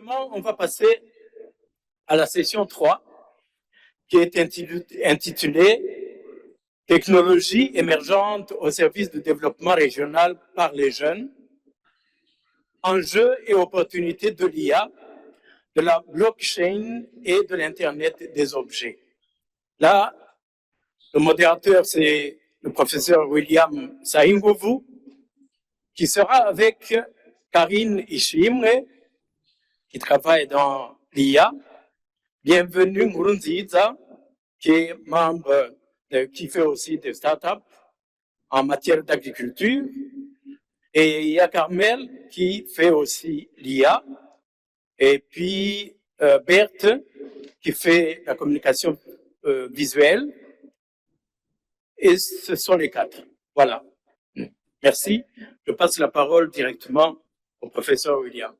Maintenant, on va passer à la session 3, qui est intitulée Technologies émergentes au service du développement régional par les jeunes, enjeux et opportunités de l'IA, de la blockchain et de l'Internet des objets. Là, le modérateur, c'est le professeur William Saingovu, qui sera avec Karine Ishimwe, qui travaille dans l'IA. Bienvenue Murunziza, qui est membre, qui fait aussi des startups en matière d'agriculture. Et il y a Carmel qui fait aussi l'IA. Et puis Berthe qui fait la communication visuelle. Et ce sont les quatre. Voilà. Merci. Je passe la parole directement au professeur William.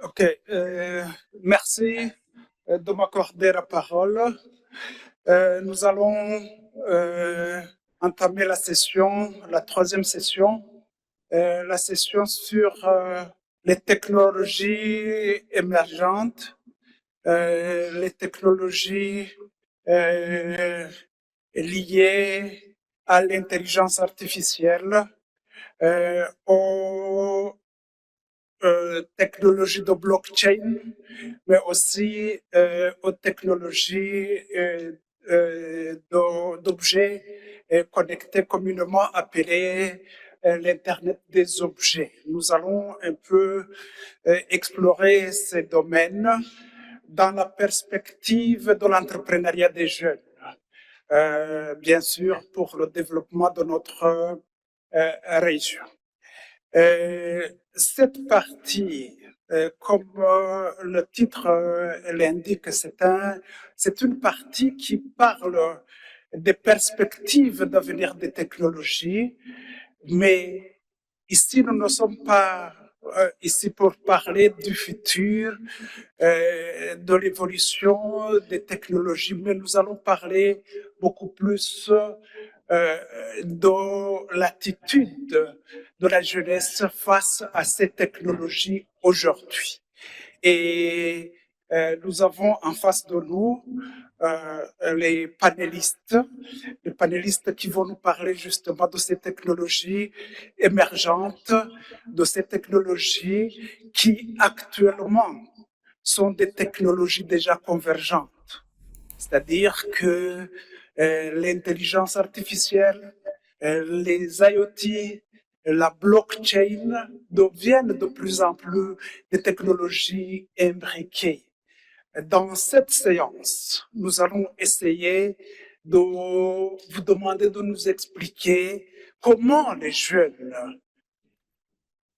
Ok, merci de m'accorder la parole. Nous allons entamer la session, la troisième session, la session sur les technologies émergentes, les technologies liées à l'intelligence artificielle, aux technologies de blockchain, mais aussi aux technologies d'objets connectés communément appelés l'Internet des objets. Nous allons un peu explorer ces domaines dans la perspective de l'entrepreneuriat des jeunes, bien sûr pour le développement de notre région. Cette partie, comme le titre l'indique, c'est une partie qui parle des perspectives d'avenir des technologies, mais ici nous ne sommes pas ici pour parler du futur, de l'évolution des technologies, mais nous allons parler beaucoup plus de l'attitude de la jeunesse face à ces technologies aujourd'hui. Et nous avons en face de nous les panélistes qui vont nous parler justement de ces technologies émergentes, de ces technologies qui actuellement sont des technologies déjà convergentes. C'est-à-dire que l'intelligence artificielle, les IoT, la blockchain deviennent de plus en plus des technologies imbriquées. Dans cette séance, nous allons essayer de vous demander de nous expliquer comment les jeunes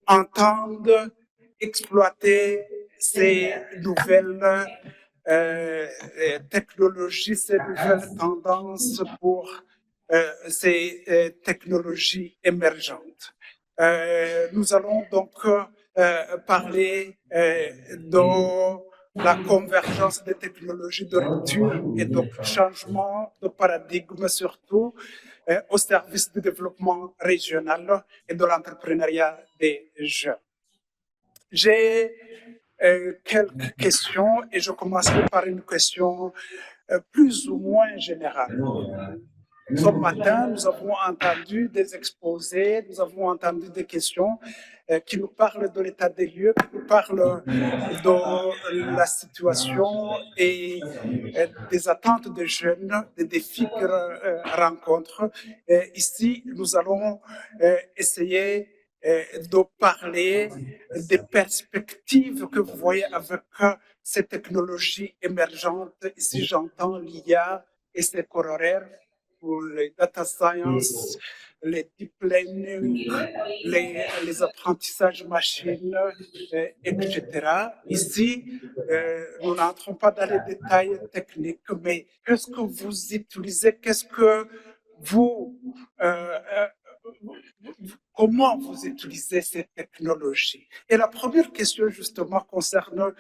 entendent exploiter ces nouvelles technologies, ces nouvelles tendances pour ces technologies émergentes. Nous allons donc parler de la convergence des technologies de rupture et de changement de paradigme, surtout au service du développement régional et de l'entrepreneuriat des jeunes. J'ai quelques questions et je commencerai par une question plus ou moins générale. Ce matin, nous avons entendu des exposés, nous avons entendu des questions qui nous parlent de l'état des lieux, qui nous parlent de la situation et des attentes des jeunes, des défis qu'ils rencontrent. Ici, nous allons essayer de parler des perspectives que vous voyez avec ces technologies émergentes. Ici, j'entends l'IA et ses corollaires pour les data science, les deep learning, les apprentissages machines, etc. Ici, nous n'entrons pas dans les détails techniques, mais qu'est-ce que vous utilisez, qu'est-ce que vous, comment vous utilisez ces technologies? Et la première question, justement, concerne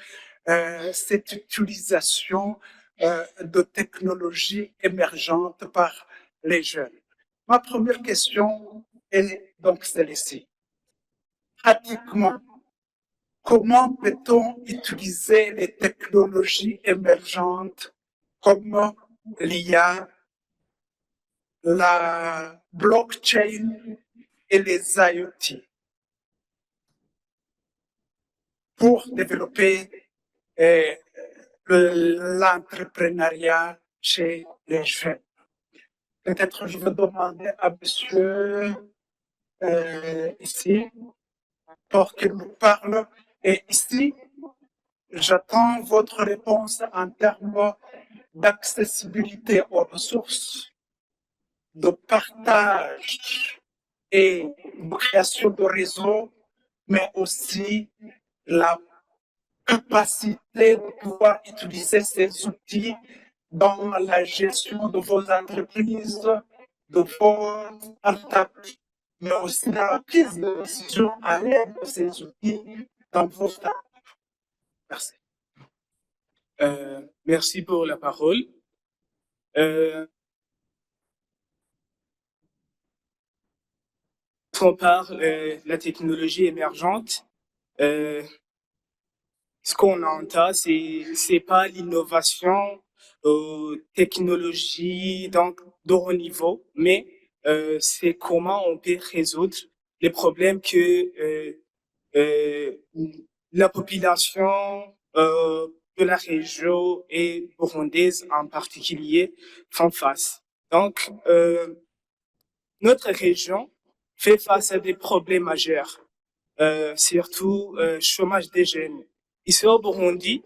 cette utilisation de technologies émergentes par les jeunes. Ma première question est donc celle-ci. Pratiquement, comment peut-on utiliser les technologies émergentes comme l'IA, la blockchain et les IoT pour développer l'entrepreneuriat chez les jeunes? Peut-être je vais demander à monsieur ici pour qu'il nous parle. Et ici, j'attends votre réponse en termes d'accessibilité aux ressources, de partage et de création de réseaux, mais aussi la capacité de pouvoir utiliser ces outils dans la gestion de vos entreprises, de vos startups, mais aussi dans la prise de décision à l'aide de ces outils dans vos startups. Merci. Merci pour la parole. Quand on parle de la technologie émergente, ce qu'on entend, c'est pas l'innovation technologie donc de haut niveau, mais c'est comment on peut résoudre les problèmes que la population de la région et burundaise en particulier font face. Donc, notre région fait face à des problèmes majeurs, surtout chômage des jeunes. Ici au Burundi,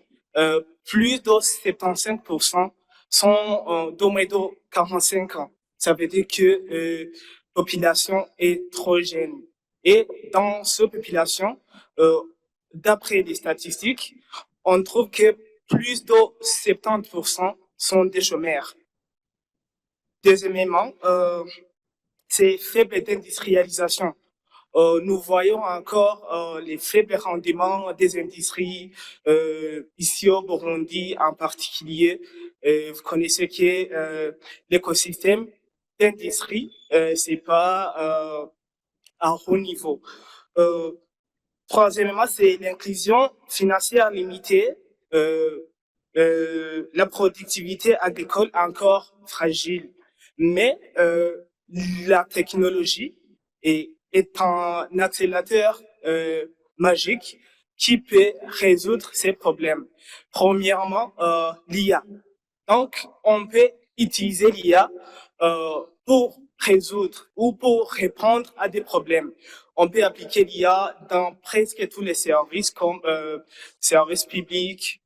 plus de 75% sont d'au moins de 45 ans. Ça veut dire que population est trop jeune. Et dans cette population, d'après les statistiques, on trouve que plus de 70% sont des chômeurs. Deuxièmement, c'est faible d'industrialisation. Nous voyons encore les faibles rendements des industries ici au Burundi en particulier. Vous connaissez que l'écosystème d'industrie c'est pas à haut niveau. Troisièmement, c'est l'inclusion financière limitée. La productivité agricole encore fragile, mais la technologie est un accélérateur magique qui peut résoudre ces problèmes. Premièrement, l'IA. Donc, on peut utiliser l'IA pour résoudre ou pour répondre à des problèmes. On peut appliquer l'IA dans presque tous les services comme services publics,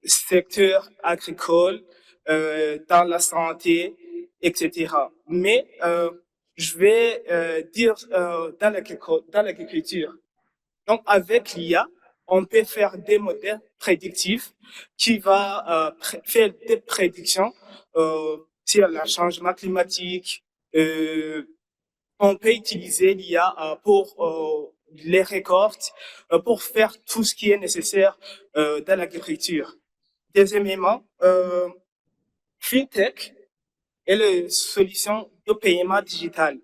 secteur agricole, dans la santé, etc. Mais je vais dire dans l'agriculture. Donc, avec l'IA, on peut faire des modèles prédictif qui va faire des prédictions sur le changement climatique. On peut utiliser l'IA pour les récoltes, pour faire tout ce qui est nécessaire dans l'agriculture. Deuxièmement, FinTech est la solution de paiement digital.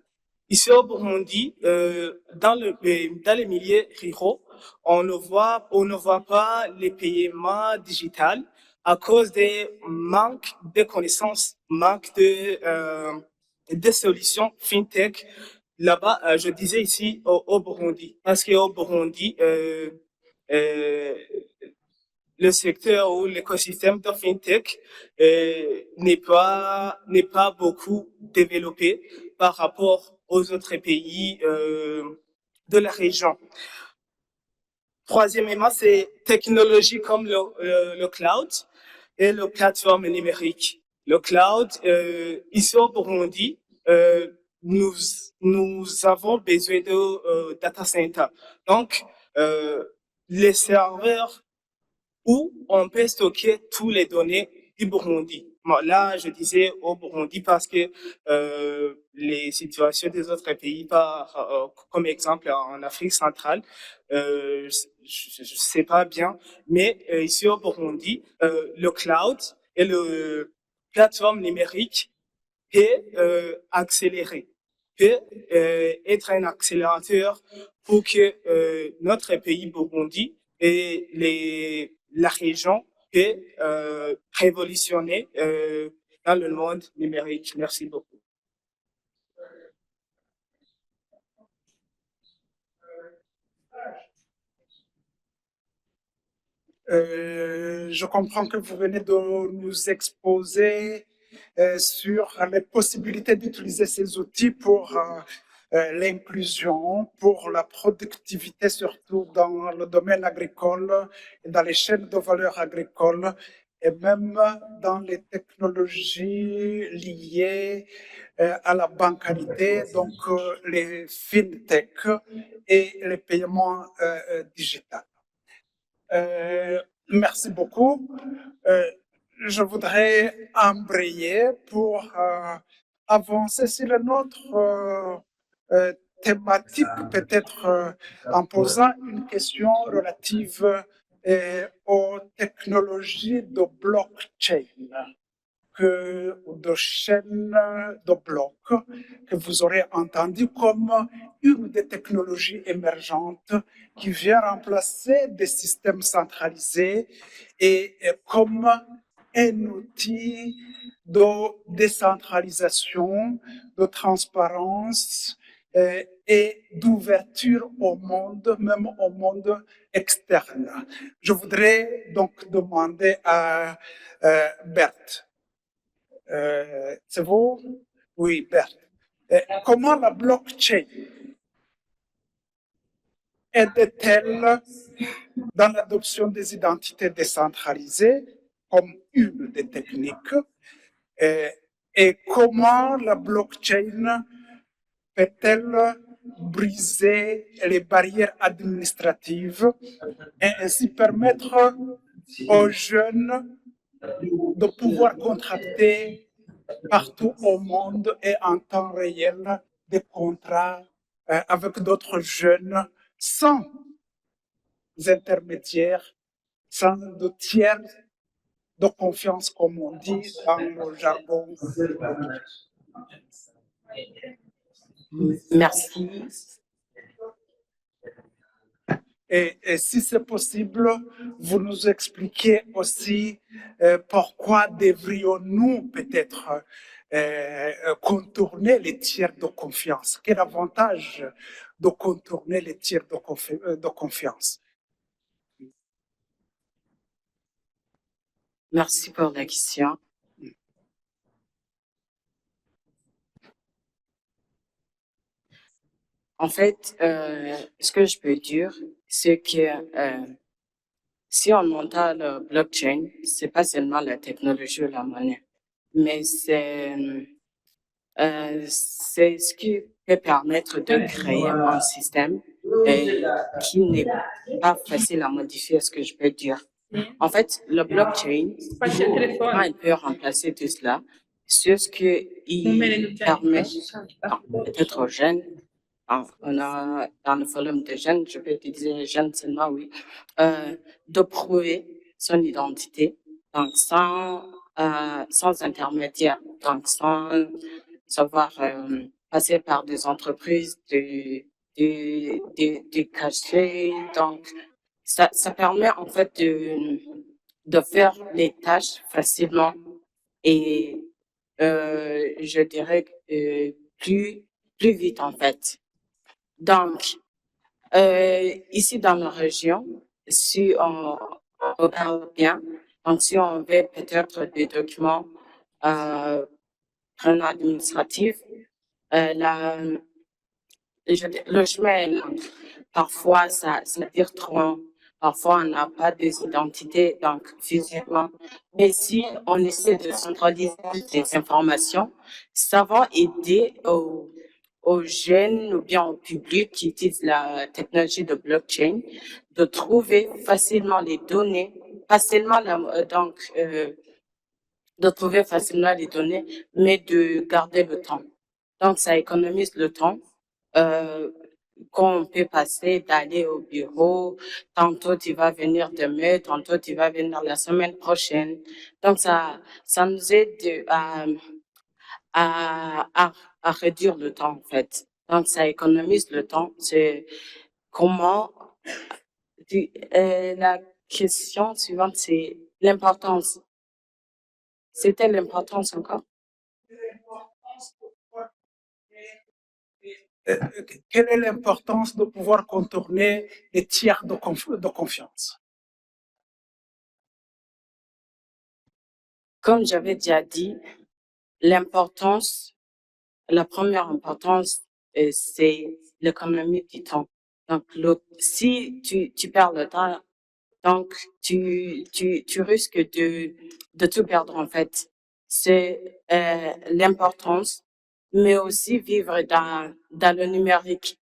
Ici au Burundi, dans les milieux ruraux, on ne voit pas les paiements digitaux à cause des manques de connaissances, manque de solutions FinTech là-bas. Je disais ici au Burundi, parce qu'au Burundi, le secteur ou l'écosystème de FinTech n'est pas beaucoup développé par rapport aux autres pays de la région. Troisièmement, c'est technologies comme le cloud et les plateformes numériques. Le cloud, ici au Burundi, nous avons besoin de data center. Donc, les serveurs où on peut stocker toutes les données du Burundi. Bon, là, je disais au Burundi parce que les situations des autres pays, comme exemple en Afrique centrale, je sais pas bien, mais ici au Burundi, le cloud et le plateforme numérique peut accélérer, peut être un accélérateur pour que notre pays Burundi et la région peut révolutionner dans le monde numérique. Merci beaucoup. Je comprends que vous venez de nous exposer sur les possibilités d'utiliser ces outils pour l'inclusion, pour la productivité, surtout dans le domaine agricole et dans les chaînes de valeur agricoles, et même dans les technologies liées à la bancalité, donc les fintech et les paiements digitaux. Merci beaucoup. Je voudrais embrayer pour avancer sur notre thématique, peut-être en posant une question relative aux technologies de blockchain, de chaîne de blocs, que vous aurez entendu comme une des technologies émergentes qui vient remplacer des systèmes centralisés et comme un outil de décentralisation, de transparence et d'ouverture au monde, même au monde externe. Je voudrais donc demander à Berthe. C'est vous? Oui, Berthe. Comment la blockchain aide-t-elle dans l'adoption des identités décentralisées comme une des techniques et comment la blockchain peut-elle briser les barrières administratives et ainsi permettre aux jeunes de pouvoir contracter partout au monde et en temps réel des contrats avec d'autres jeunes sans intermédiaires, sans de tiers de confiance, comme on dit dans le jargon. Merci. Et si c'est possible, vous nous expliquez aussi pourquoi devrions-nous peut-être contourner les tiers de confiance. Quel avantage de contourner les tiers de confiance? Merci pour la question. En fait, ce que je peux dire, c'est que si on entend le blockchain, c'est pas seulement la technologie ou la monnaie, mais c'est ce qui peut permettre de créer un système qui n'est pas facile à modifier, ce que je peux dire. En fait, le blockchain, comment il peut remplacer tout cela? C'est ce qu'il permet, peut-être aux jeunes, on a dans le forum de jeunes, je peux utiliser jeunes seulement, oui, de prouver son identité, donc sans intermédiaire, donc sans savoir passer par des entreprises de cachet. Donc, ça permet en fait de faire les tâches facilement et je dirais plus vite en fait. Donc, ici dans la région, si on regarde bien, donc si on veut peut-être des documents un administratif, la, le chemin est long. Parfois, ça tire trop long. Parfois, on n'a pas des identités, donc physiquement. Mais si on essaie de centraliser les informations, ça va aider aux jeunes ou bien au public qui utilisent la technologie de blockchain de trouver facilement les données, facilement de trouver facilement les données, mais de garder le temps. Donc, ça économise le temps qu'on peut passer d'aller au bureau. Tantôt, tu vas venir demain, tantôt, tu vas venir la semaine prochaine. Donc, ça nous aide à réduire le temps, en fait. Donc, ça économise le temps. C'est comment, la question suivante, c'est l'importance. C'était l'importance encore. Quelle est l'importance de pouvoir contourner les tiers de confiance? Comme j'avais déjà dit, la première importance, c'est l'économie du temps. Donc, si tu perds le temps, donc tu risques de tout perdre en fait. C'est l'importance, mais aussi vivre dans le numérique.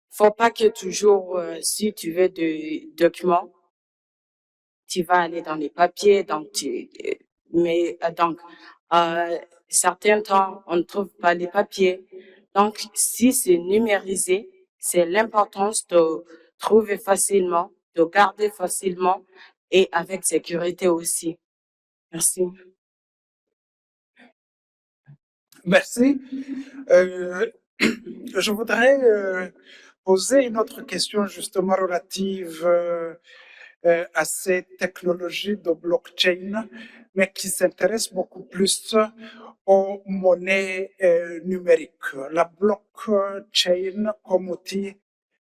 Faut pas que toujours, si tu veux des documents, tu vas aller dans les papiers, donc certains temps, on ne trouve pas les papiers. Donc, si c'est numérisé, c'est l'importance de trouver facilement, de garder facilement et avec sécurité aussi. Merci. Merci. Je voudrais poser une autre question justement relative à ces technologies de blockchain, mais qui s'intéresse beaucoup plus aux monnaies numériques. La blockchain comme outil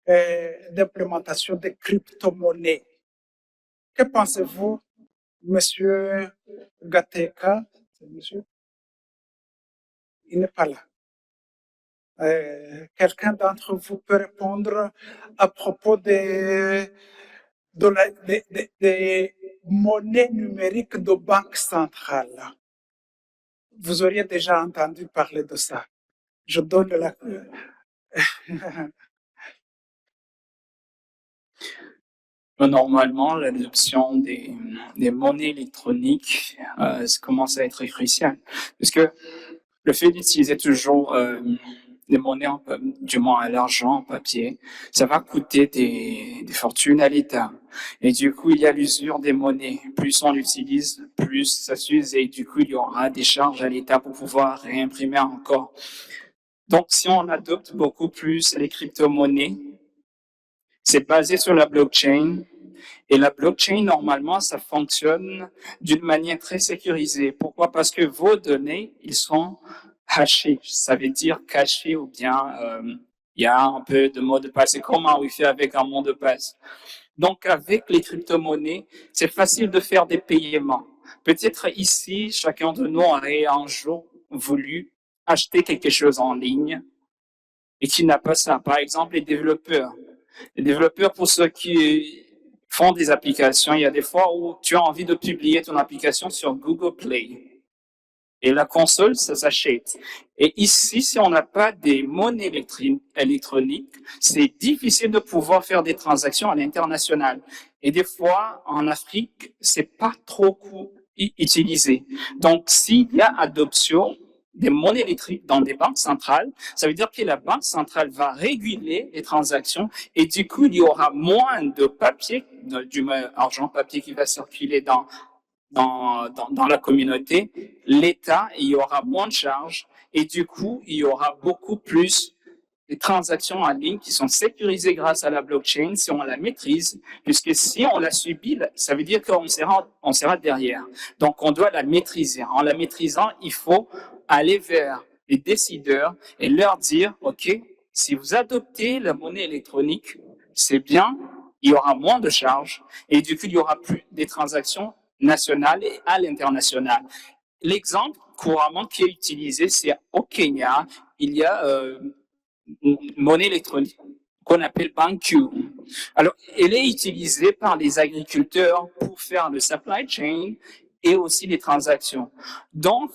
d'implémentation des crypto-monnaies. Que pensez-vous, Monsieur Gateka? Monsieur? Il n'est pas là. Quelqu'un d'entre vous peut répondre à propos des monnaies numériques de banque centrale. Vous auriez déjà entendu parler de ça. Je donne la... Normalement, l'adoption des monnaies électroniques ça commence à être crucial. Parce que le fait d'utiliser toujours des monnaies, du moins l'argent en papier, ça va coûter des fortunes à l'État. Et du coup, il y a l'usure des monnaies. Plus on l'utilise, plus ça s'use et du coup, il y aura des charges à l'État pour pouvoir réimprimer encore. Donc, si on adopte beaucoup plus les crypto-monnaies, c'est basé sur la blockchain. Et la blockchain, normalement, ça fonctionne d'une manière très sécurisée. Pourquoi? Parce que vos données, ils sont hachés. Ça veut dire cachés ou bien il y a un peu de mot de passe. C'est comme un Wi-Fi avec un mot de passe. Donc, avec les crypto-monnaies, c'est facile de faire des paiements. Peut-être ici, chacun de nous aurait un jour voulu acheter quelque chose en ligne et qui n'a pas ça. Par exemple, les développeurs. Les développeurs, pour ceux qui font des applications, il y a des fois où tu as envie de publier ton application sur Google Play. Et la console, ça s'achète. Et ici, si on n'a pas des monnaies électroniques, c'est difficile de pouvoir faire des transactions à l'international. Et des fois, en Afrique, c'est pas trop utilisé. Donc, s'il y a adoption des monnaies électriques dans des banques centrales, ça veut dire que la banque centrale va réguler les transactions et du coup, il y aura moins de papier, du argent papier qui va circuler dans la communauté, l'État, il y aura moins de charges et du coup, il y aura beaucoup plus de transactions en ligne qui sont sécurisées grâce à la blockchain si on la maîtrise, puisque si on la subit, ça veut dire qu'on sera derrière. Donc, on doit la maîtriser. En la maîtrisant, il faut aller vers les décideurs et leur dire, OK, si vous adoptez la monnaie électronique, c'est bien, il y aura moins de charges et du coup, il y aura plus des transactions nationales et à l'international. L'exemple couramment qui est utilisé, c'est au Kenya, il y a une monnaie électronique qu'on appelle BanQ. Alors, elle est utilisée par les agriculteurs pour faire le supply chain et aussi les transactions. Donc,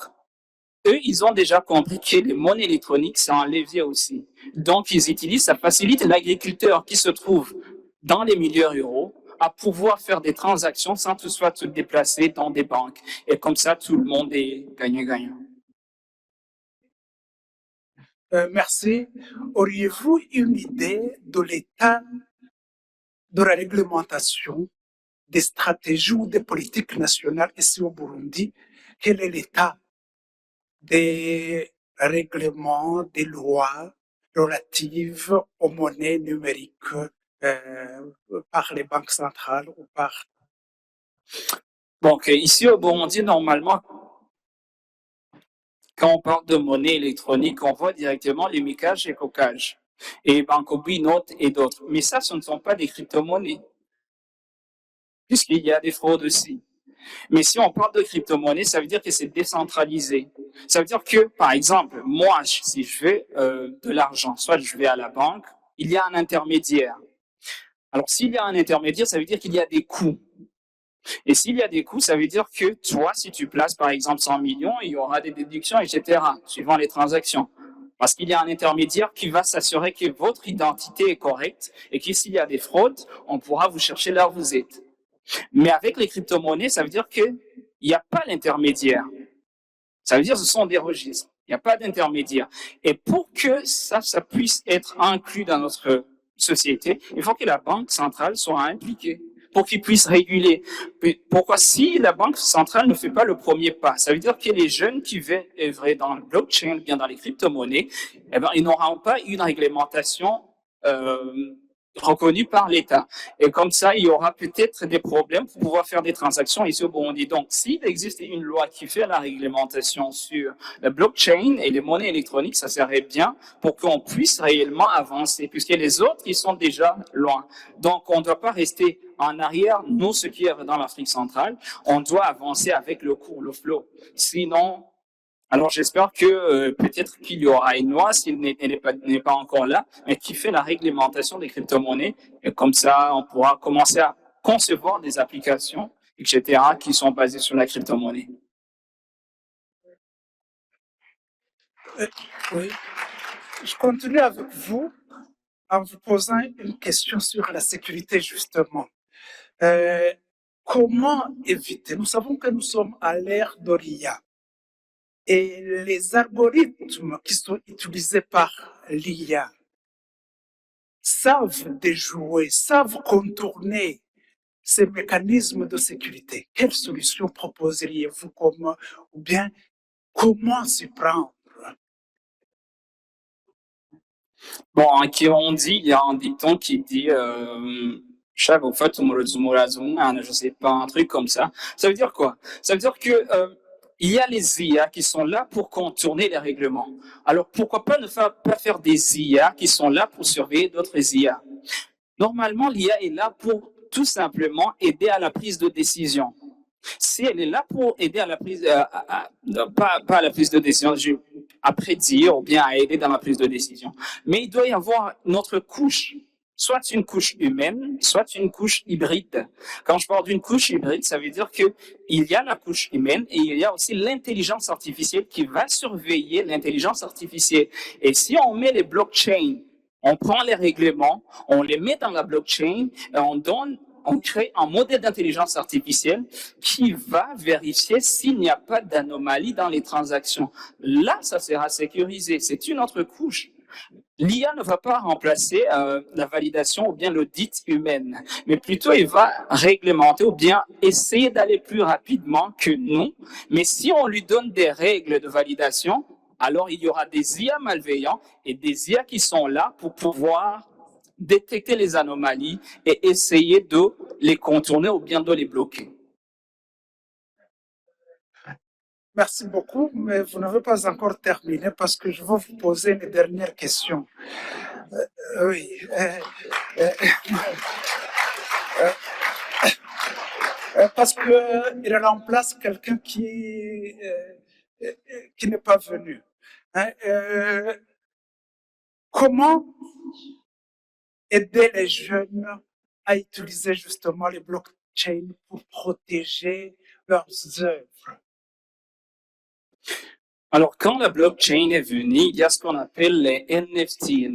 eux, ils ont déjà compris que les monnaies électroniques, c'est un levier aussi. Donc, ils utilisent, ça facilite l'agriculteur qui se trouve dans les milieux ruraux à pouvoir faire des transactions sans toutefois se déplacer dans des banques. Et comme ça, tout le monde est gagnant-gagnant. Merci. Auriez-vous une idée de l'état de la réglementation, des stratégies ou des politiques nationales ici au Burundi? Quel est l'état des règlements, des lois relatives aux monnaies numériques par les banques centrales ou par... Donc, ici au Burundi, normalement, quand on parle de monnaie électronique, on voit directement les micages et cocages, et Bankobi, Note et d'autres. Mais ça, ce ne sont pas des crypto-monnaies, puisqu'il y a des fraudes aussi. Mais si on parle de crypto-monnaie, ça veut dire que c'est décentralisé. Ça veut dire que, par exemple, moi, si je fais de l'argent, soit je vais à la banque, il y a un intermédiaire. Alors, s'il y a un intermédiaire, ça veut dire qu'il y a des coûts. Et s'il y a des coûts, ça veut dire que toi, si tu places, par exemple, 100 millions, il y aura des déductions, etc., suivant les transactions. Parce qu'il y a un intermédiaire qui va s'assurer que votre identité est correcte et que s'il y a des fraudes, on pourra vous chercher là où vous êtes. Mais avec les crypto-monnaies, ça veut dire qu'il n'y a pas l'intermédiaire. Ça veut dire que ce sont des registres. Il n'y a pas d'intermédiaire. Et pour que ça puisse être inclus dans notre société, il faut que la banque centrale soit impliquée pour qu'ils puissent réguler. Pourquoi? Si la banque centrale ne fait pas le premier pas, ça veut dire que les jeunes qui veulent œuvrer dans le blockchain, bien dans les crypto-monnaies, eh ben, ils n'auront pas une réglementation reconnue par l'État. Et comme ça, il y aura peut-être des problèmes pour pouvoir faire des transactions ici au Burundi. Donc, s'il existe une loi qui fait la réglementation sur la blockchain et les monnaies électroniques, ça serait bien pour qu'on puisse réellement avancer, puisque les autres, ils sont déjà loin. Donc, on ne doit pas rester en arrière, nous, ce qui est dans l'Afrique centrale, on doit avancer avec le cours, le flow. Sinon, alors j'espère que peut-être qu'il y aura une loi, s'il n'est pas encore là, mais qui fait la réglementation des crypto-monnaies. Et comme ça, on pourra commencer à concevoir des applications, etc., qui sont basées sur la crypto-monnaie. Oui. Je continue avec vous en vous posant une question sur la sécurité, justement. Comment éviter? Nous savons que nous sommes à l'ère de l'IA et les algorithmes qui sont utilisés par l'IA savent déjouer, savent contourner ces mécanismes de sécurité. Quelles solutions proposeriez-vous ou bien comment s'y prendre? Bon, en Kirundi, il y a un dicton qui dit je sais pas, un truc comme ça. Ça veut dire quoi? Ça veut dire que il y a les IA qui sont là pour contourner les règlements. Alors pourquoi pas ne pas faire des IA qui sont là pour surveiller d'autres IA? Normalement, l'IA est là pour tout simplement aider à la prise de décision. Si elle est là pour aider à la prise, pas à la prise de décision, à prédire ou bien à aider dans la prise de décision. Mais il doit y avoir une autre couche soit une couche humaine, soit une couche hybride. Quand je parle d'une couche hybride, ça veut dire que il y a la couche humaine et il y a aussi l'intelligence artificielle qui va surveiller l'intelligence artificielle. Et si on met les blockchains, on prend les règlements, on les met dans la blockchain et on crée un modèle d'intelligence artificielle qui va vérifier s'il n'y a pas d'anomalie dans les transactions. Là, ça sera sécurisé. C'est une autre couche. L'IA ne va pas remplacer la validation ou bien l'audit humaine, mais plutôt il va réglementer ou bien essayer d'aller plus rapidement que nous. Mais si on lui donne des règles de validation, alors il y aura des IA malveillants et des IA qui sont là pour pouvoir détecter les anomalies et essayer de les contourner ou bien de les bloquer. Merci beaucoup, mais vous n'avez pas encore terminé parce que je vais vous poser une dernière question. Oui. Parce qu'il remplace quelqu'un qui n'est pas venu. Comment aider les jeunes à utiliser justement les blockchains pour protéger leurs œuvres? Alors, quand la blockchain est venue, il y a ce qu'on appelle les NFT,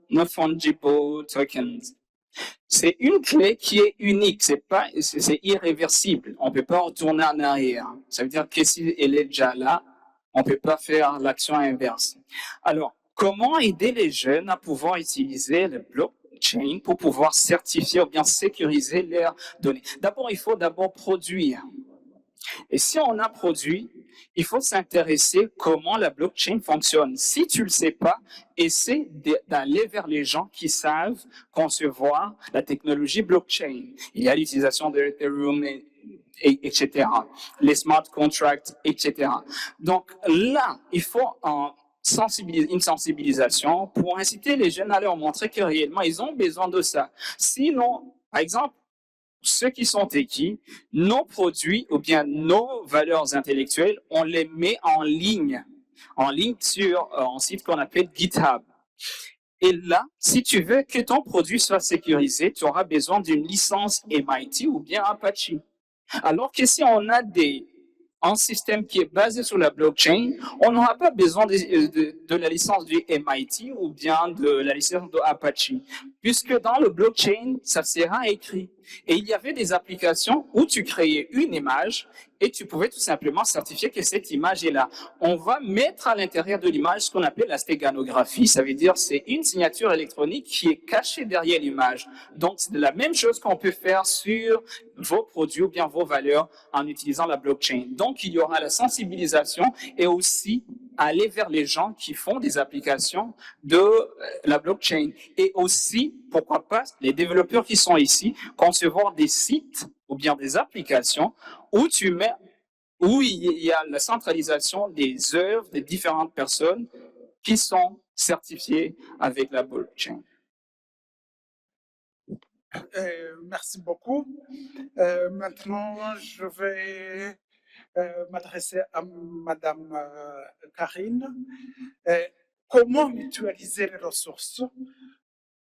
non-fungible tokens. C'est une clé qui est unique, c'est irréversible. On peut pas retourner en arrière. Ça veut dire que si elle est déjà là, on peut pas faire l'action inverse. Alors, comment aider les jeunes à pouvoir utiliser le blockchain pour pouvoir certifier ou bien sécuriser leurs données? D'abord, il faut produire. Et si on a produit, il faut s'intéresser comment la blockchain fonctionne. Si tu le sais pas, essaie d'aller vers les gens qui savent concevoir la technologie blockchain. Il y a l'utilisation de Ethereum, etc. Les smart contracts, etc. Donc là, il faut une sensibilisation pour inciter les jeunes à leur montrer que réellement, ils ont besoin de ça. Sinon, par exemple, ceux qui sont techie, nos produits ou bien nos valeurs intellectuelles, on les met en ligne sur un site qu'on appelle GitHub. Et là, si tu veux que ton produit soit sécurisé, tu auras besoin d'une licence MIT ou bien Apache. Alors que si on a un système qui est basé sur la blockchain, on n'aura pas besoin de la licence du MIT ou bien de la licence de Apache, puisque dans le blockchain, ça sera écrit. Et il y avait des applications où tu créais une image et tu pouvais tout simplement certifier que cette image est là. On va mettre à l'intérieur de l'image ce qu'on appelle la stéganographie. Ça veut dire c'est une signature électronique qui est cachée derrière l'image. Donc, c'est la même chose qu'on peut faire sur vos produits ou bien vos valeurs en utilisant la blockchain. Donc, il y aura la sensibilisation et aussi aller vers les gens qui font des applications de la blockchain. Et aussi, pourquoi pas, les développeurs qui sont ici, concevoir des sites ou bien des applications où il y a la centralisation des œuvres des différentes personnes qui sont certifiées avec la blockchain. Merci beaucoup. Maintenant, je vais m'adresser à Madame Karine. Comment mutualiser les ressources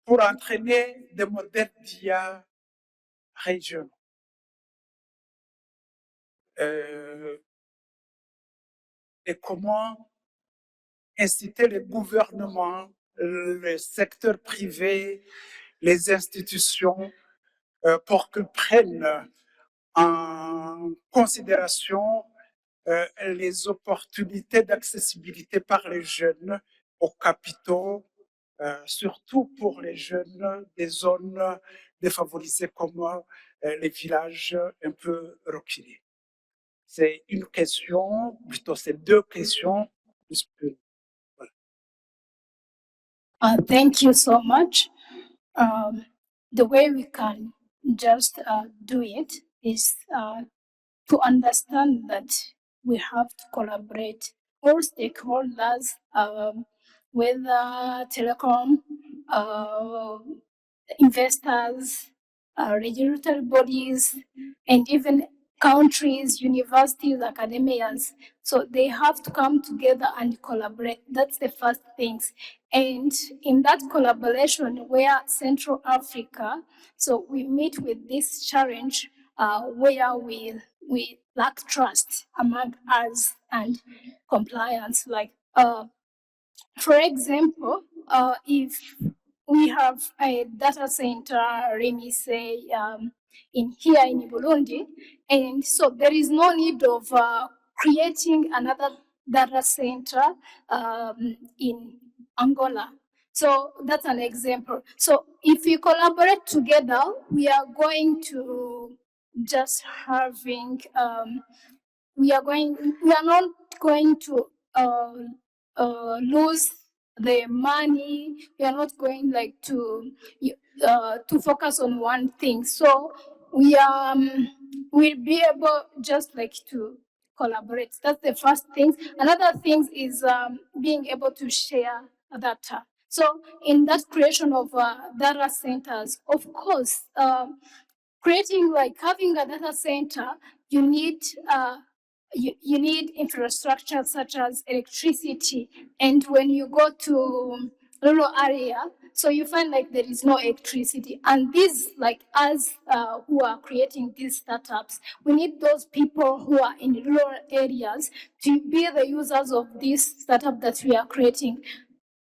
pour entraîner des modèles d'IA régionaux? Et comment inciter les gouvernements, le secteur privé, les institutions pour qu'ils prennent en considération les opportunités d'accessibilité par les jeunes aux capitaux, surtout pour les jeunes des zones défavorisées comme les villages un peu reculés. C'est une question, plutôt c'est deux questions. Thank you so much. The way we can just do it is to understand that we have to collaborate, all stakeholders, whether telecom, investors, regulatory bodies, and even countries, universities, academias. So they have to come together and collaborate. That's the first things. And in that collaboration where Central Africa, so we meet with this challenge where we lack trust among us and compliance. Like for example, if we have a data center, let me say, in here in Burundi, and so there is no need of creating another data center in Angola. So that's an example. So if we collaborate together, we are going to just having we are not going to lose the money. We are not going like to focus on one thing. So we will be able just like to collaborate. That's the first thing. Another thing is being able to share data. So in that creation of data centers, of course, creating like having a data center, you need you need infrastructure such as electricity. And when you go to rural area, so you find like there is no electricity. And these like us who are creating these startups, we need those people who are in rural areas to be the users of this startup that we are creating.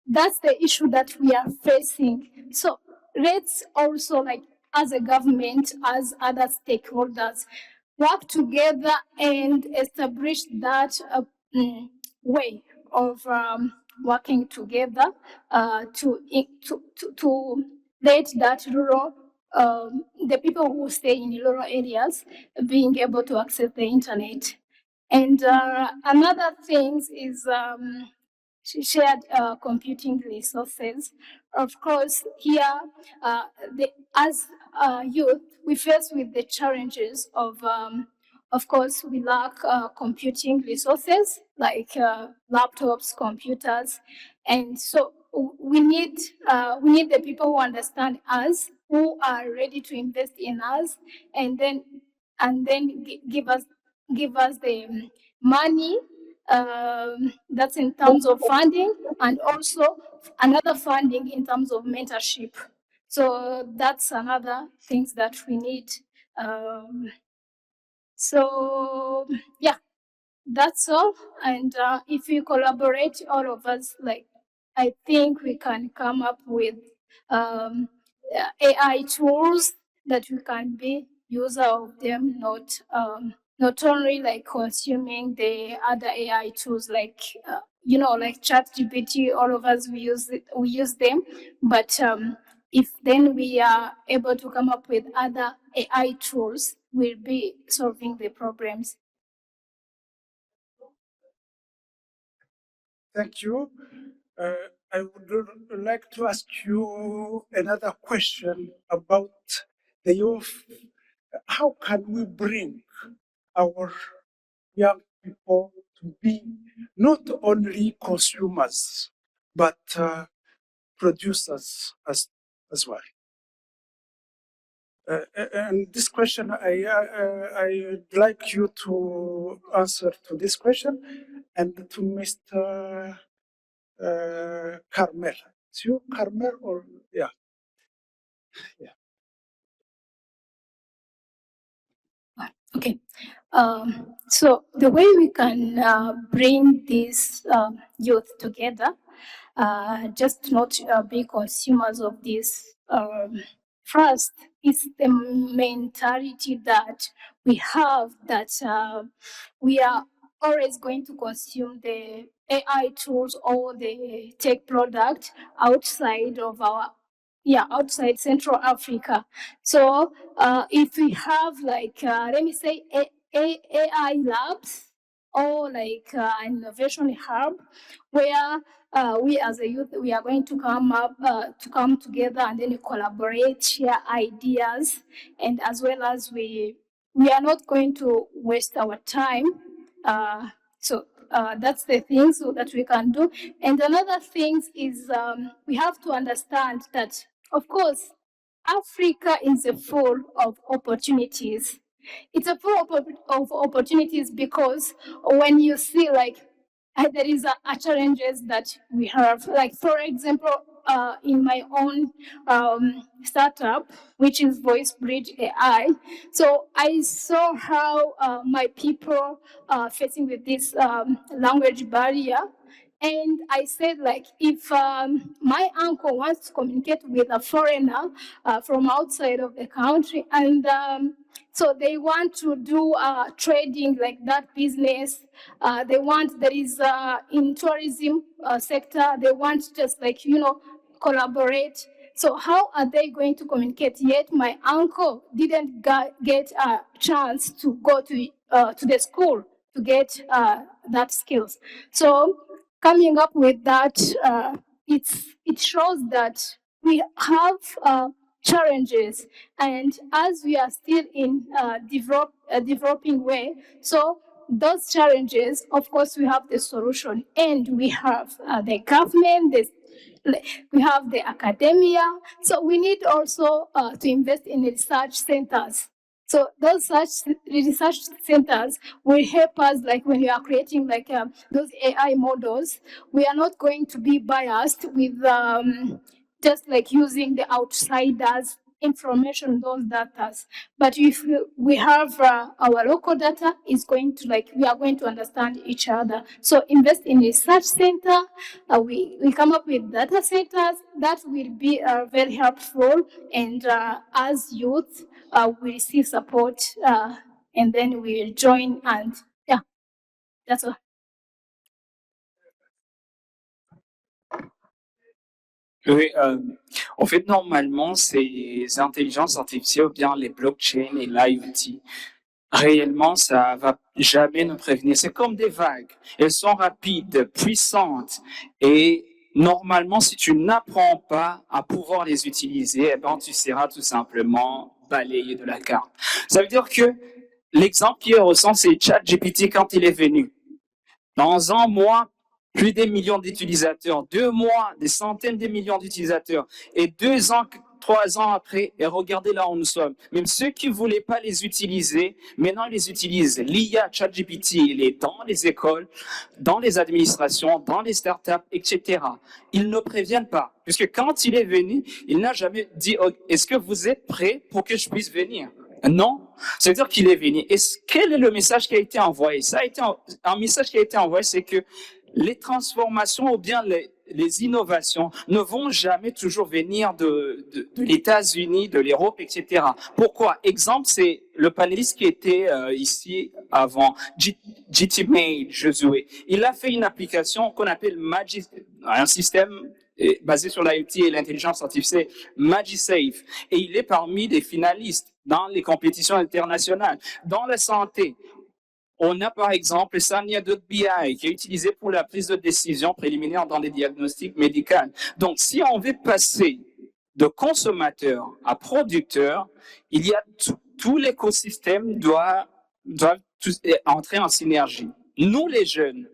That's the issue that we are facing. So let's also like as a government, as other stakeholders, work together and establish that way of working together to let that rural the people who stay in rural areas being able to access the internet. And another thing is shared computing resources. Of course, here, as youth, we face with the challenges of course, we lack computing resources like laptops, computers, and so we need the people who understand us, who are ready to invest in us, and then give us the money. That's in terms of funding, and also another funding in terms of mentorship. So that's another things that we need. So yeah, that's all. And if we collaborate, all of us, like I think we can come up with AI tools that we can be user of them, not only like consuming the other AI tools like like ChatGPT. All of us we use them, but if then we are able to come up with other AI tools, we'll be solving the problems. Thank you. I would like to ask you another question about the youth. How can we bring our young people to be not only consumers, but producers as well? And this question, I'd like you to answer to this question and to Mr. Carmel. It's you, Carmel, or yeah? Okay. So the way we can bring these youth together, just not be consumers of this. First, is the mentality that we have that we are always going to consume the AI tools or the tech product outside of outside Central Africa. So if we have like let me say AI labs or like innovation hub where we as a youth we are going to come together and then collaborate, share ideas, and as well as we are not going to waste our time. So that's the thing so that we can do. And another thing is we have to understand that, of course, Africa is full of opportunities. it's a full of opportunities, because when you see like there is a challenges that we have, like for example, in my own startup, which is Voice Bridge AI. So I saw how my people are facing with this language barrier. And I said, like, if my uncle wants to communicate with a foreigner from outside of the country, and so they want to do trading, like that business, there is in tourism sector, they want just like, collaborate. So how are they going to communicate? Yet my uncle didn't get a chance to go to the school to get that skills. So coming up with that, it shows that we have challenges, and as we are still in developing way, so those challenges, of course, we have the solution, and we have the government, we have the academia. So we need also to invest in research centers. So those such research centers will help us, like when we are creating like those AI models, we are not going to be biased with just like using the outsiders information, those data. But if we have our local data, is going to like, we are going to understand each other. So invest in research center. We come up with data centers that will be very helpful, and as youth, we receive support, and then we join, and yeah, that's all. Oui, en fait, normalement, ces intelligences artificielles, ou bien les blockchains et l'IoT, réellement, ça va jamais nous prévenir. C'est comme des vagues. Elles sont rapides, puissantes, et normalement, si tu n'apprends pas à pouvoir les utiliser, eh ben, tu seras tout simplement balayé de la carte. Ça veut dire que l'exemple qui est récent, c'est ChatGPT quand il est venu. Dans un mois, plus des millions d'utilisateurs. 2 mois, des centaines de millions d'utilisateurs. Et 2 ans, 3 ans après, et regardez là où nous sommes. Même ceux qui ne voulaient pas les utiliser, maintenant ils les utilisent. L'IA, ChatGPT, il est dans les écoles, dans les administrations, dans les startups, etc. Ils ne préviennent pas. Puisque quand il est venu, il n'a jamais dit oh, « Est-ce que vous êtes prêts pour que je puisse venir ?» Non, c'est-à-dire qu'il est venu. Et quel est le message qui a été envoyé? Ça a été un message qui a été envoyé, c'est que les transformations ou bien les innovations ne vont jamais toujours venir de les États-Unis, de l'Europe, etc. Pourquoi? Exemple, c'est le panéliste qui était ici avant, GTMate, Josué. Il a fait une application qu'on appelle un système basé sur l'IoT et l'intelligence artificielle, MagiSafe. Et il est parmi les finalistes dans les compétitions internationales. Dans la santé, on a par exemple Sanya.bi qui est utilisé pour la prise de décision préliminaire dans les diagnostics médicaux. Donc, si on veut passer de consommateur à producteur, il y a tout l'écosystème doit entrer en synergie. Nous, les jeunes,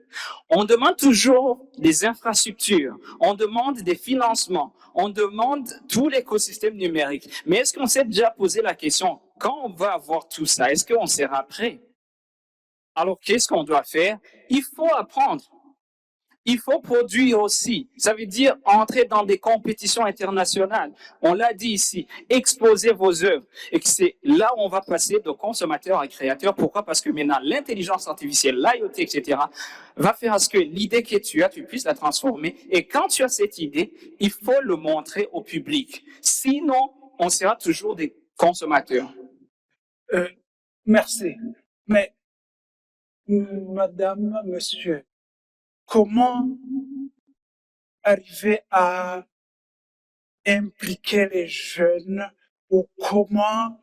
on demande toujours des infrastructures, on demande des financements, on demande tout l'écosystème numérique. Mais est-ce qu'on s'est déjà posé la question, quand on va avoir tout ça, est-ce qu'on sera prêt? Alors, qu'est-ce qu'on doit faire? Il faut apprendre. Il faut produire aussi. Ça veut dire entrer dans des compétitions internationales. On l'a dit ici, exposer vos œuvres. Et que c'est là où on va passer de consommateur à créateur. Pourquoi? Parce que maintenant, l'intelligence artificielle, l'IoT, etc., va faire à ce que l'idée que tu as, tu puisses la transformer. Et quand tu as cette idée, il faut le montrer au public. Sinon, on sera toujours des consommateurs. Merci. Mais, madame, monsieur, comment arriver à impliquer les jeunes, ou comment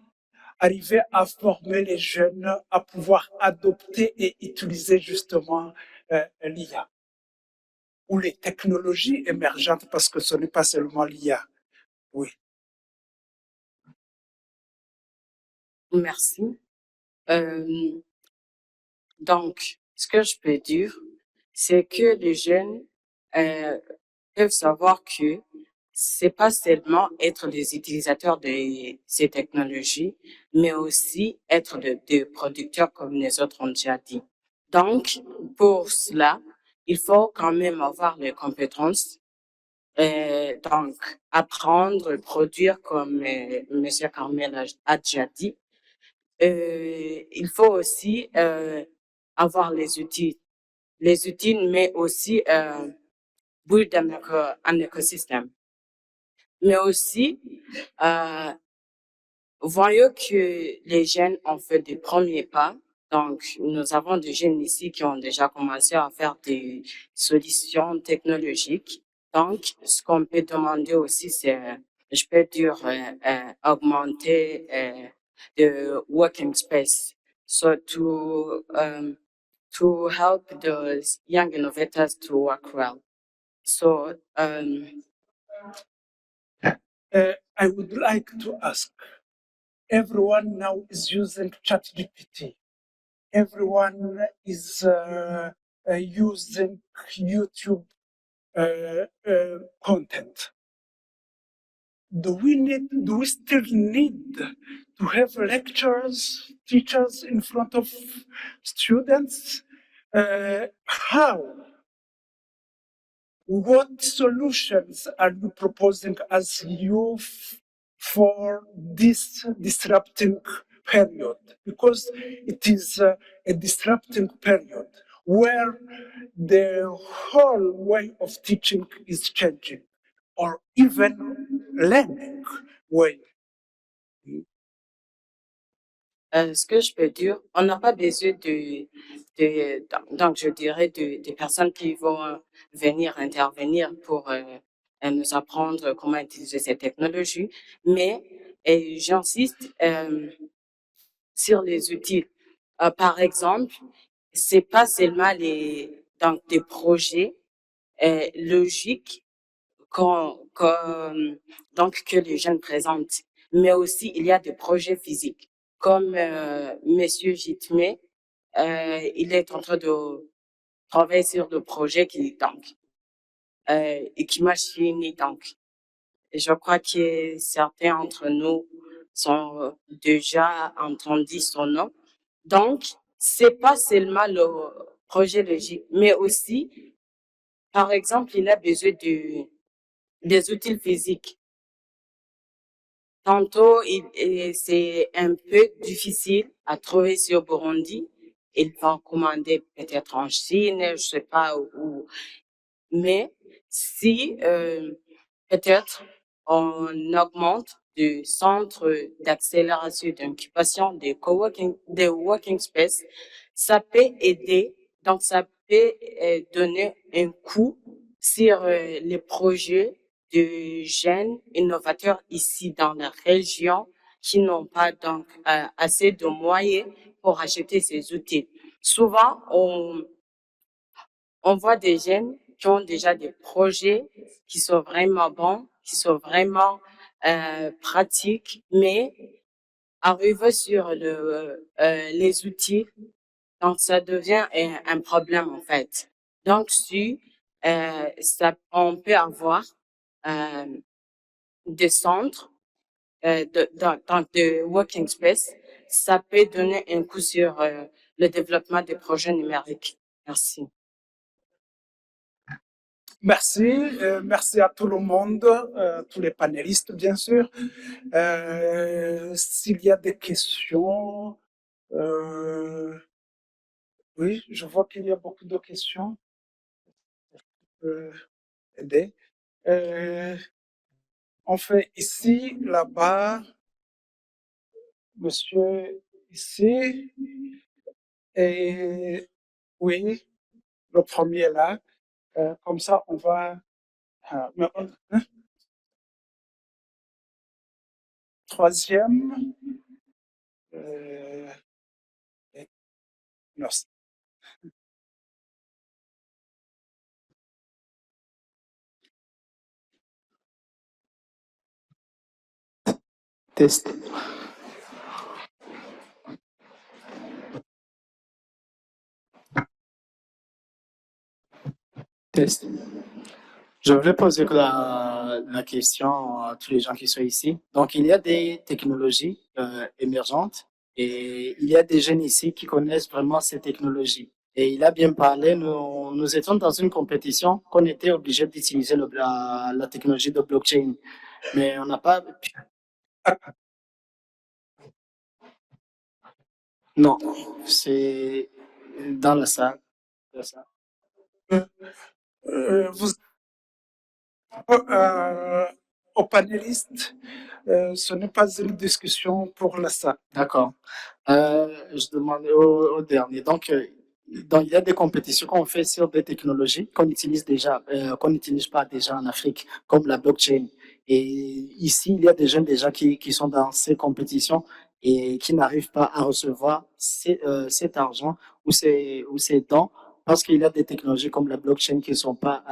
arriver à former les jeunes à pouvoir adopter et utiliser justement l'IA ou les technologies émergentes, parce que ce n'est pas seulement l'IA. Oui. Merci. Donc, ce que je peux dire, c'est que les jeunes peuvent savoir que c'est pas seulement être des utilisateurs de ces technologies, mais aussi être des producteurs comme les autres ont déjà dit. Donc, pour cela, il faut quand même avoir les compétences, donc apprendre, produire comme Monsieur Carmel a déjà dit. Il faut aussi avoir les outils, mais aussi build un écosystème. Mais aussi, voyons que les jeunes ont fait des premiers pas. Donc, nous avons des jeunes ici qui ont déjà commencé à faire des solutions technologiques. Donc, ce qu'on peut demander aussi, c'est, je peux dire, augmenter the working space. So to help those young innovators to work well. So, I would like to ask, everyone now is using ChatGPT. Everyone is using YouTube content. Do we still need to have lectures, teachers in front of students? How? What solutions are you proposing as youth for this disrupting period? Because it is a disrupting period where the whole way of teaching is changing, or even learning way. ce que je peux dire, on n'a pas besoin donc je dirais des personnes qui vont venir intervenir pour nous apprendre comment utiliser ces technologies, mais j'insiste sur les outils. Par exemple, c'est pas seulement donc des projets logiques donc que les jeunes présentent, mais aussi il y a des projets physiques comme Monsieur Jitme, il est en train de travailler sur des projets qui machinent donc. Je crois que certains d'entre nous sont déjà entendus son nom. Donc, c'est pas seulement le projet logique, mais aussi, par exemple, il a besoin des outils physiques. Tantôt, c'est un peu difficile à trouver sur Burundi. Il faut commander peut-être en Chine, je sais pas où. Mais si peut-être on augmente du centre d'accélération d'incubation des working space, ça peut aider. Donc, ça peut donner un coup sur les projets de jeunes innovateurs ici dans la région qui n'ont pas donc assez de moyens pour acheter ces outils. Souvent, on voit des jeunes qui ont déjà des projets qui sont vraiment bons, qui sont vraiment pratiques, mais arriver sur les outils, donc ça devient un problème en fait. Donc si on peut avoir des centres de working space, ça peut donner un coup sur le développement des projets numériques. Merci. Merci, merci à tout le monde, tous les panélistes bien sûr. S'il y a des questions, oui, je vois qu'il y a beaucoup de questions. Aider. On fait ici, là-bas, monsieur ici, et oui, le premier là. Comme ça, on va. Troisième. Non. Test. Test. Je voulais poser la question à tous les gens qui sont ici. Donc, il y a des technologies émergentes et il y a des jeunes ici qui connaissent vraiment ces technologies. Et il a bien parlé, nous étions dans une compétition qu'on était obligé d'utiliser la technologie de blockchain. Mais on n'a pas... Non, c'est dans la salle. Vous aux panélistes, ce n'est pas une discussion pour la salle. D'accord. Je demandais au dernier. Donc, il y a des compétitions qu'on fait sur des technologies qu'on utilise déjà, qu'on n'utilise pas déjà en Afrique, comme la blockchain. Et ici, il y a des jeunes déjà qui sont dans ces compétitions et qui n'arrivent pas à recevoir cet argent ou ces dons parce qu'il y a des technologies comme la blockchain qui ne sont pas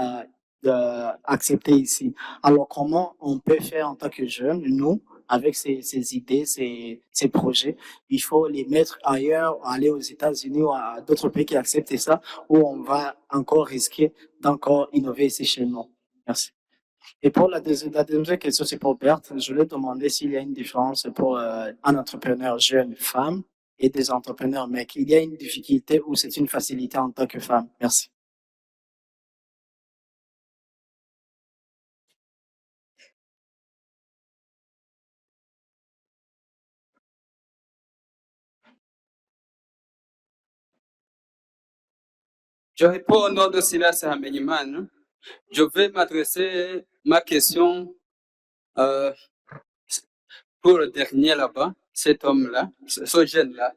acceptées ici. Alors, comment on peut faire en tant que jeunes, nous, avec ces idées, ces projets, il faut les mettre ailleurs, aller aux États-Unis ou à d'autres pays qui acceptent ça, où on va encore risquer d'encore innover ici chez nous. Merci. Et pour la deuxième question, c'est pour Berthe. Je voulais demander s'il y a une différence pour un entrepreneur jeune femme et des entrepreneurs mecs. Il y a une difficulté ou c'est une facilité en tant que femme? Merci. Je réponds au nom de Silas Hamenyiman. Je vais m'adresser ma question pour le dernier là-bas, cet homme-là, ce jeune-là.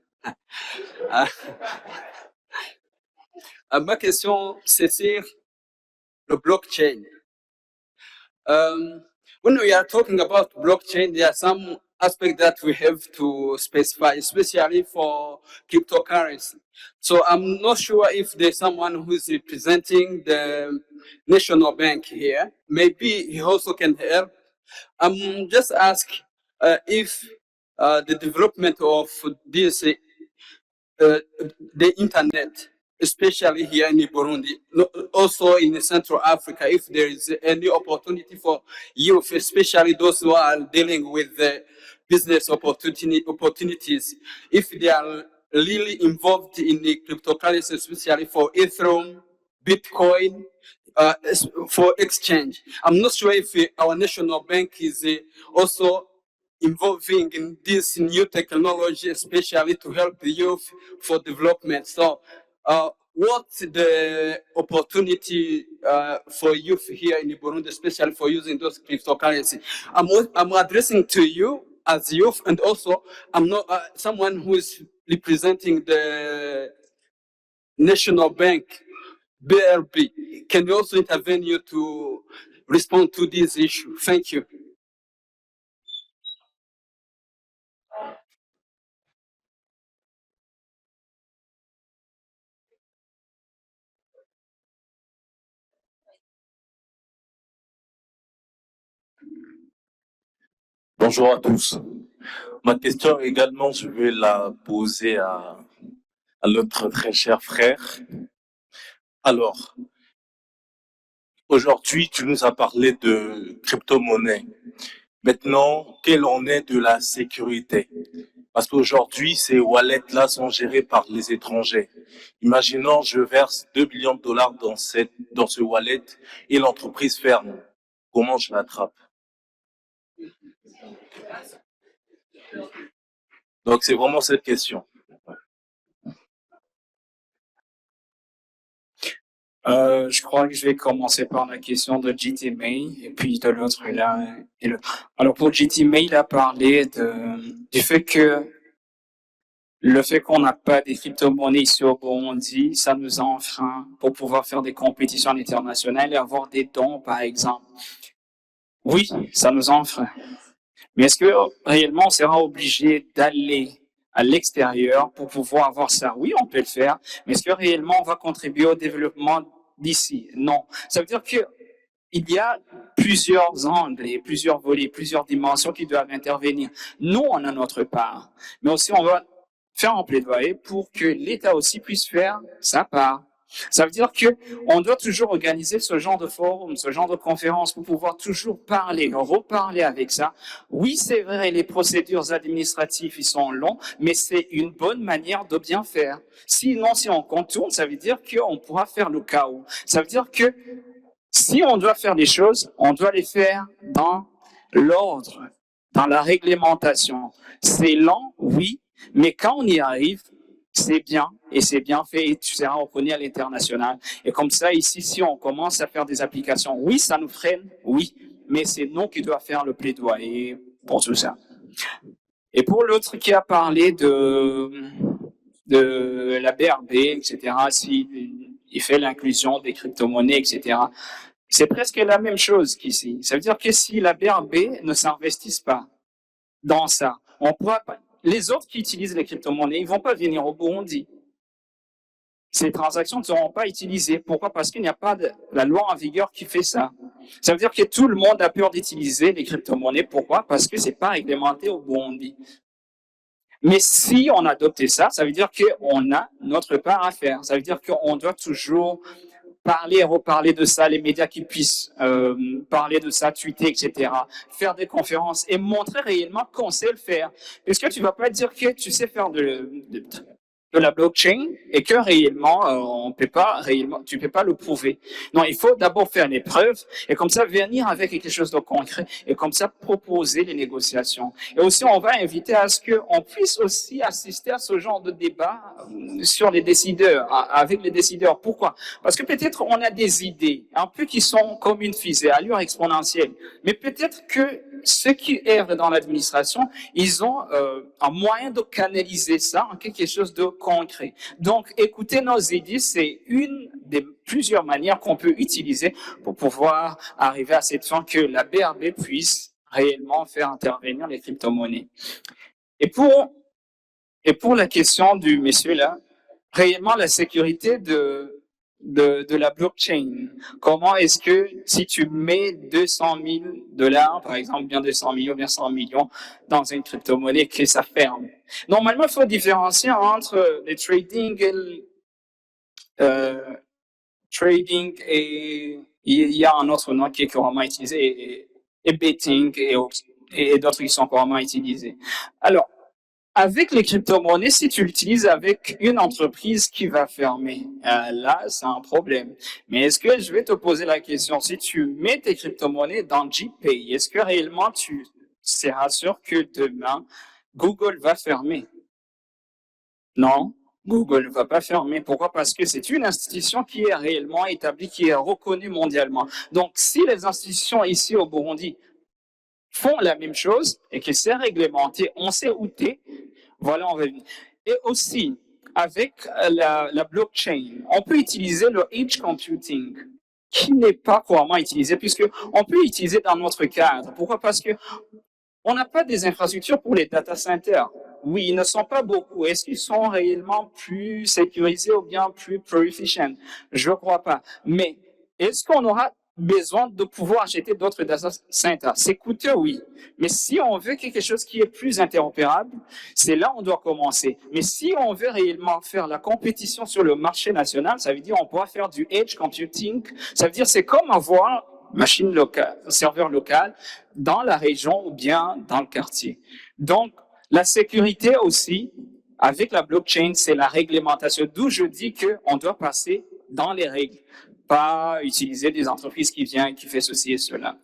Ma question, c'est sur le blockchain. When we are talking about blockchain, there are some aspects that we have to specify, especially for cryptocurrency. So I'm not sure if there's someone who's representing the national bank here. Maybe he also can help. I'm just ask if the development of this, the internet, especially here in Burundi, also in Central Africa, if there is any opportunity for youth, especially those who are dealing with the business opportunities, if they are really involved in the cryptocurrency, especially for Ethereum, Bitcoin, for exchange. I'm not sure if our national bank is also involving in this new technology, especially to help the youth for development. So, what's the opportunity for youth here in Burundi, especially for using those cryptocurrency? I'm addressing to you as youth, and also I'm not someone who is representing the National Bank, BRB. Can you also intervene you to respond to this issue? Thank you. Bonjour à tous. Ma question également, je vais la poser à notre très cher frère. Alors, aujourd'hui, tu nous as parlé de crypto-monnaie. Maintenant, quelle en est de la sécurité? Parce qu'aujourd'hui, ces wallets-là sont gérés par les étrangers. Imaginons, je verse 2 millions de dollars dans ce wallet et l'entreprise ferme. Comment je l'attrape? Donc, c'est vraiment cette question. Je crois que je vais commencer par la question de GT May et puis de l'autre là. Alors pour GT May, il a parlé du fait que le fait qu'on n'a pas des crypto-monnaies ici au Burundi, ça nous enfreint pour pouvoir faire des compétitions internationales et avoir des dons, par exemple. Oui, ça nous enfreint. Mais est-ce que réellement on sera obligé d'aller à l'extérieur pour pouvoir avoir ça? Oui, on peut le faire, mais est-ce que réellement on va contribuer au développement d'ici? Non. Ça veut dire que il y a plusieurs angles et plusieurs volets, plusieurs dimensions qui doivent intervenir. Nous, on a notre part, mais aussi on va faire un plaidoyer pour que l'État aussi puisse faire sa part. Ça veut dire que on doit toujours organiser ce genre de forum, ce genre de conférence pour pouvoir toujours parler, reparler avec ça. Oui, c'est vrai, les procédures administratives, ils sont longs, mais c'est une bonne manière de bien faire. Sinon, si on contourne, ça veut dire qu'on pourra faire le chaos. Ça veut dire que si on doit faire les choses, on doit les faire dans l'ordre, dans la réglementation. C'est lent, oui, mais quand on y arrive, c'est bien et c'est bien fait et tu seras reconnu à l'international. Et comme ça, ici, si on commence à faire des applications, oui, ça nous freine, oui, mais c'est nous qui doit faire le plaidoyer pour tout ça. Et pour l'autre qui a parlé de la BRB, etc., si il fait l'inclusion des crypto-monnaies, etc., c'est presque la même chose qu'ici. Ça veut dire que si la BRB ne s'investisse pas dans ça, on pourra pas, les autres qui utilisent les crypto-monnaies, ils vont pas venir au Burundi. Ces transactions ne seront pas utilisées. Pourquoi? Parce qu'il n'y a pas de la loi en vigueur qui fait ça. Ça veut dire que tout le monde a peur d'utiliser les crypto-monnaies. Pourquoi? Parce que c'est pas réglementé au Burundi. Mais si on adopte ça, ça veut dire qu'on a notre part à faire. Ça veut dire qu'on doit toujours parler et reparler de ça, les médias qui puissent parler de ça, tweeter, etc., faire des conférences et montrer réellement qu'on sait le faire. Parce que tu vas pas dire que tu sais faire de la blockchain et que réellement on peut pas réellement, tu peux pas le prouver. Non, il faut d'abord faire les preuves et comme ça venir avec quelque chose de concret et comme ça proposer les négociations. Et aussi on va inviter à ce que on puisse aussi assister à ce genre de débat sur les décideurs, avec les décideurs. Pourquoi? Parce que peut-être on a des idées un peu qui sont comme une fusée à allure exponentielle, mais peut-être que ceux qui œuvrent dans l'administration, ils ont un moyen de canaliser ça en quelque chose de concret. Donc, écouter nos idées, c'est une des plusieurs manières qu'on peut utiliser pour pouvoir arriver à cette fin que la BRB puisse réellement faire intervenir les crypto-monnaies. Et pour la question du monsieur là, réellement la sécurité de la blockchain. Comment est-ce que si tu mets 200 000 $, par exemple, bien 200 millions, bien 100 millions dans une crypto-monnaie, que ça ferme? Normalement, il faut différencier entre les trading et il y a un autre nom qui est couramment utilisé et betting et d'autres qui sont couramment utilisés. Alors, avec les crypto-monnaies, si tu l'utilises avec une entreprise qui va fermer, là, c'est un problème. Mais est-ce que je vais te poser la question, si tu mets tes crypto-monnaies dans GPay, est-ce que réellement tu seras sûr que demain, Google va fermer? Non, Google ne va pas fermer. Pourquoi? Parce que c'est une institution qui est réellement établie, qui est reconnue mondialement. Donc, si les institutions ici au Burundi font la même chose et que c'est réglementé, on sait où t'es, voilà, on va venir. Et aussi, avec la blockchain, on peut utiliser le edge computing, qui n'est pas couramment utilisé, puisque on peut l'utiliser dans notre cadre. Pourquoi? Parce que on n'a pas des infrastructures pour les data centers. Oui, ils ne sont pas beaucoup. Est-ce qu'ils sont réellement plus sécurisés ou bien plus efficient? Je ne crois pas. Mais est-ce qu'on aura besoin de pouvoir acheter d'autres data centers? C'est coûteux, oui. Mais si on veut quelque chose qui est plus interopérable, c'est là où on doit commencer. Mais si on veut réellement faire la compétition sur le marché national, ça veut dire on pourra faire du edge computing. Ça veut dire c'est comme avoir machine locale, serveur local dans la région ou bien dans le quartier. Donc, la sécurité aussi, avec la blockchain, c'est la réglementation. D'où je dis qu'on doit passer dans les règles, pas utiliser des entreprises qui viennent, qui font ceci et cela.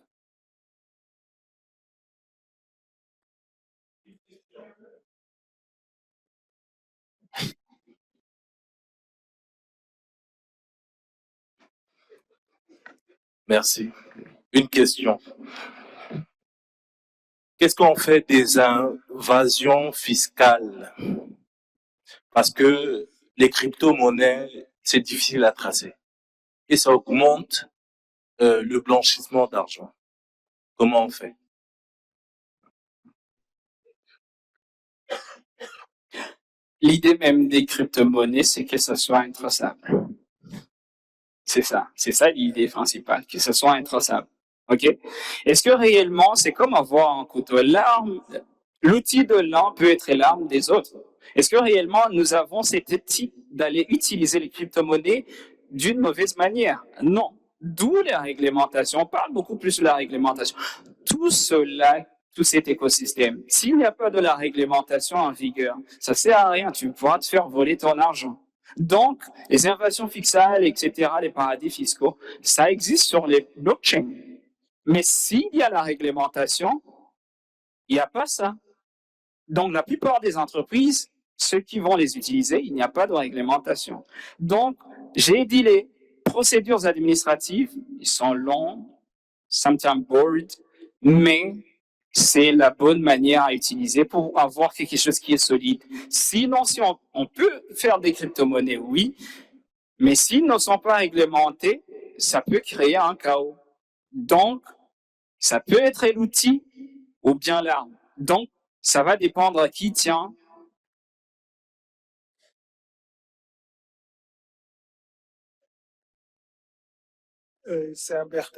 Merci. Une question. Qu'est-ce qu'on fait des invasions fiscales? Parce que les crypto-monnaies, c'est difficile à tracer. Et ça augmente le blanchissement d'argent. Comment on fait? L'idée même des crypto-monnaies, c'est que ce soit intraçable. C'est ça l'idée principale, que ce soit intraçable. OK? Est-ce que réellement, c'est comme avoir un couteau? L'arme, l'outil de l'un peut être l'arme des autres. Est-ce que réellement, nous avons cet éthique d'aller utiliser les crypto-monnaies d'une mauvaise manière. Non. D'où la réglementation. On parle beaucoup plus de la réglementation. Tout cela, tout cet écosystème, s'il n'y a pas de la réglementation en vigueur, ça sert à rien. Tu pourras te faire voler ton argent. Donc, les innovations fiscales, etc., les paradis fiscaux, ça existe sur les blockchains. Mais s'il y a la réglementation, il n'y a pas ça. Donc, la plupart des entreprises, ceux qui vont les utiliser, il n'y a pas de réglementation. Donc, j'ai dit les procédures administratives, ils sont longs, sometimes bored, mais c'est la bonne manière à utiliser pour avoir quelque chose qui est solide. Sinon, si on peut faire des crypto-monnaies, oui, mais s'ils ne sont pas réglementés, ça peut créer un chaos. Donc, ça peut être l'outil ou bien l'arme. Donc, ça va dépendre à qui tient. C'est Albert.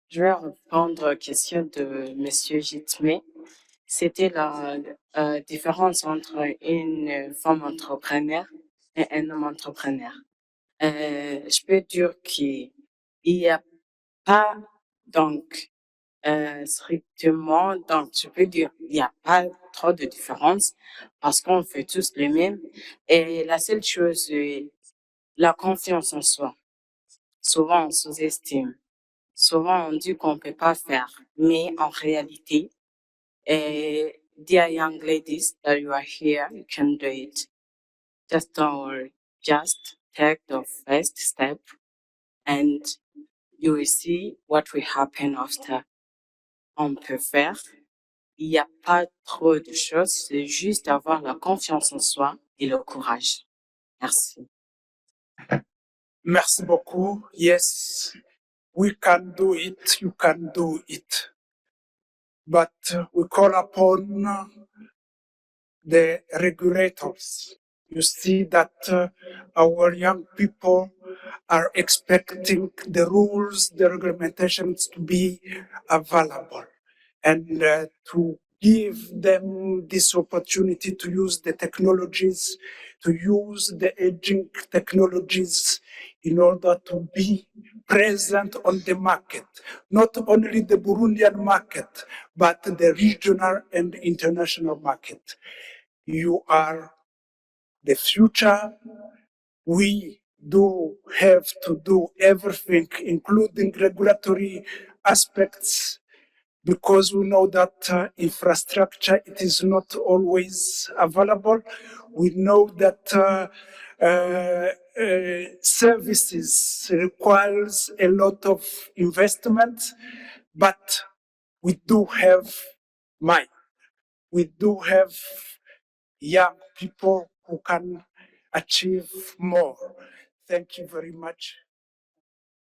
Je vais répondre aux questions de Monsieur Jitmé. C'était la différence entre une femme entrepreneur et un homme entrepreneur. Je peux dire qu'il n'y a pas, donc, strictement, donc, je peux dire il n'y a pas trop de différence parce qu'on fait tous le même. Et la seule chose, la confiance en soi. Souvent, on sous-estime. Souvent, on dit qu'on peut pas faire. Mais en réalité, dear young ladies that you are here, you can do it. Just don't worry. Just take the first step and you will see what will happen after. On peut faire. Il n'y a pas trop de choses. C'est juste avoir la confiance en soi et le courage. Merci. Merci beaucoup. Yes, we can do it. You can do it. But we call upon the regulators. You see that our young people are expecting the rules, the regulations to be available and to give them this opportunity to use the technologies, to use the aging technologies in order to be present on the market, not only the Burundian market, but the regional and international market. You are the future. We do have to do everything, including regulatory aspects, because we know that infrastructure, it is not always available. We know that services requires a lot of investment, but we do have mind. We do have young people who can achieve more. Thank you very much.